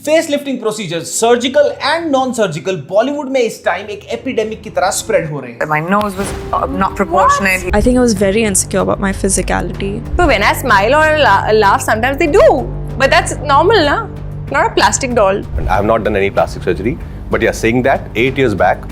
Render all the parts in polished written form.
Face lifting procedure surgical and non surgical Bollywood में इस time एक एपिडेमिक की तरह स्प्रेड हो रहे हैं। My nose was not proportionate. I think I was very insecure about my physicality. So when I smile or laugh, sometimes they do. But that's normal, na? Not a plastic doll. I have not done any plastic surgery. But yeah, saying that, 8 years back,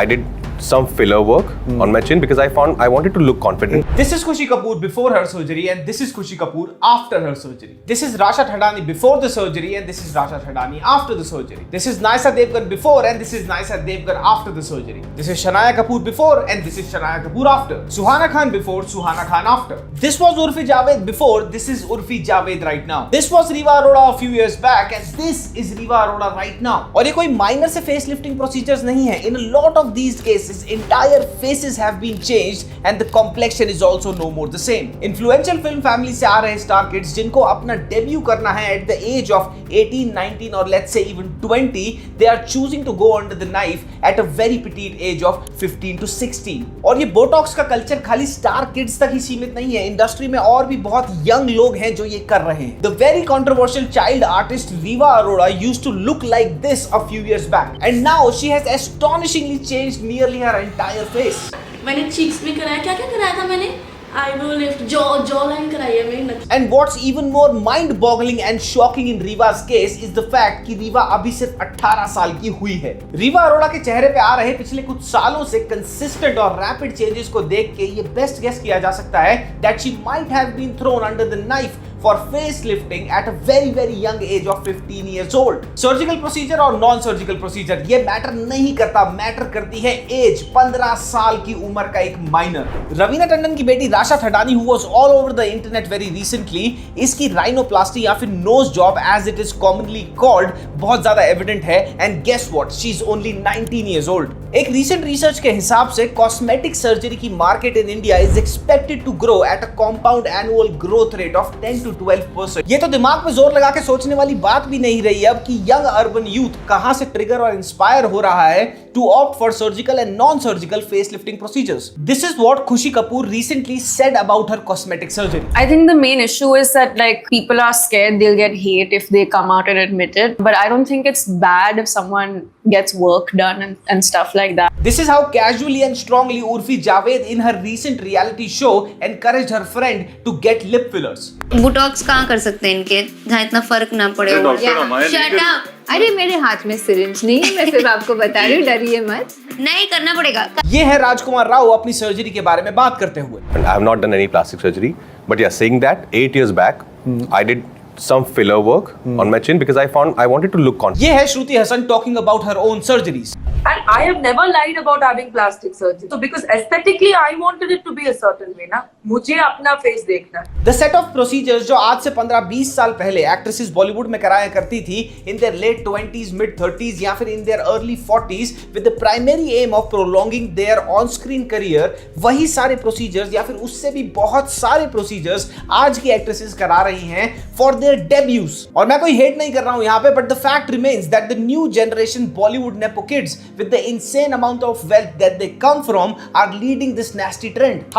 I did some filler work on my chin because I wanted to look confident. This is Khushi Kapoor before her surgery and this is Khushi Kapoor after her surgery. This is Rasha Thadani before the surgery and this is Rasha Thadani after the surgery. This is Nysa Devgan before and this is Nysa Devgan after the surgery. This is Shanaya Kapoor before and this is Shanaya Kapoor after. Suhana Khan before, Suhana Khan after. This was Urfi Javed before, this is Urfi Javed right now. This was Riva Arora a few years back and this is Riva Arora right now. और ये कोई minor से face lifting procedures नहीं है. In a lot of these cases, entire faces have been changed and the complexion is also no more the same. Influential film family से आ रहे star kids जिनको अपना debut करना है at the age of 18, 19 or let's say even 20, they are choosing to go under the knife at a very petite age of 15 to 16. और ये botox का culture खाली star kids तक ही सीमित नहीं है. इंडस्ट्री में और भी बहुत young लोग हैं जो ये कर रहे हैं. The very controversial child artist Riva Arora used to look like this a few years back and now she has astonishingly changed nearly her entire face. मैंने चीक्स में कराया, क्या क्या कराया था मैंने? आईब्रो लिफ्ट, जॉ लाइन कराई है मेरी। And what's even more mind-boggling and shocking in Riva's case is the fact कि Riva अभी सिर्फ 18 साल की हुई है। Riva Arora के चेहरे पे आ रहे पिछले कुछ सालों से consistent और rapid changes को देख के ये best guess किया जा सकता है that she might have been thrown under the knife for facelifting at a very young age of 15 years old. Surgical procedure और non surgical procedure ये मैटर नहीं करता, मैटर करती है एज। 15 साल की उम्र का एक माइनर। रवीना टंडन की बेटी Rasha Thadani who was all over the internet very recently, इसकी राइनोप्लास्टी या फिर nose job as it is commonly called बहुत ज्यादा एविडेंट है and guess what, she is only 19 years old. एक recent research के हिसाब से कॉस्मेटिक सर्जरी की market in India is expected to grow at a compound annual growth rate of 10 to 12%. ये तो दिमाग पे जोर लगा के सोचने वाली बात भी नहीं रही अब कि यंग अर्बन यूथ कहां से ट्रिगर और इंस्पायर हो रहा है to opt for surgical and non-surgical facelifting procedures. This is what Khushi Kapoor recently said about her cosmetic surgery. I think the main issue is that like people are scared they'll get hate if they come out and admit it. But I don't think it's bad if someone gets work done and stuff like that. This is how casually and strongly Urfi Javed in her recent reality show encouraged her friend to get lip fillers. Botox कहाँ कर सकते हैं इनके जहाँ इतना फर्क ना पड़े। Shut up. अरे मेरे हाथ में सिरिंज नहीं है, मैं सिर्फ आपको बता रही हूँ, डरिए मत। नहीं करना पड़ेगा। ये है राजकुमार राव अपनी सर्जरी के बारे में बात करते हुए। And I have not done any plastic surgery. But yeah, saying that, 8 years back, I did some filler work on my chin because I wanted to look confident. ये है Shruti Haasan talking about her own surgeries. And I have never lied about having plastic surgery. So because aesthetically I wanted it to be a certain way ना, मुझे अपना face देखना। The set of procedures जो आज से 15-20 साल पहले एक्ट्रेसेस बॉलीवुड में कराया करती थी in their late 20s, mid 30s या फिर in their early 40s with the primary aim of prolonging their on-screen career, वही सारे procedures या फिर उससे भी बहुत सारे procedures आज की एक्ट्रेसेस करा रही हैं for their debuts. और मैं कोई हेट नहीं कर रहा हूं यहाँ पे, but the fact remains that the new generation Bollywood nepo kids with the insane amount of wealth that they come from are leading this nasty trend.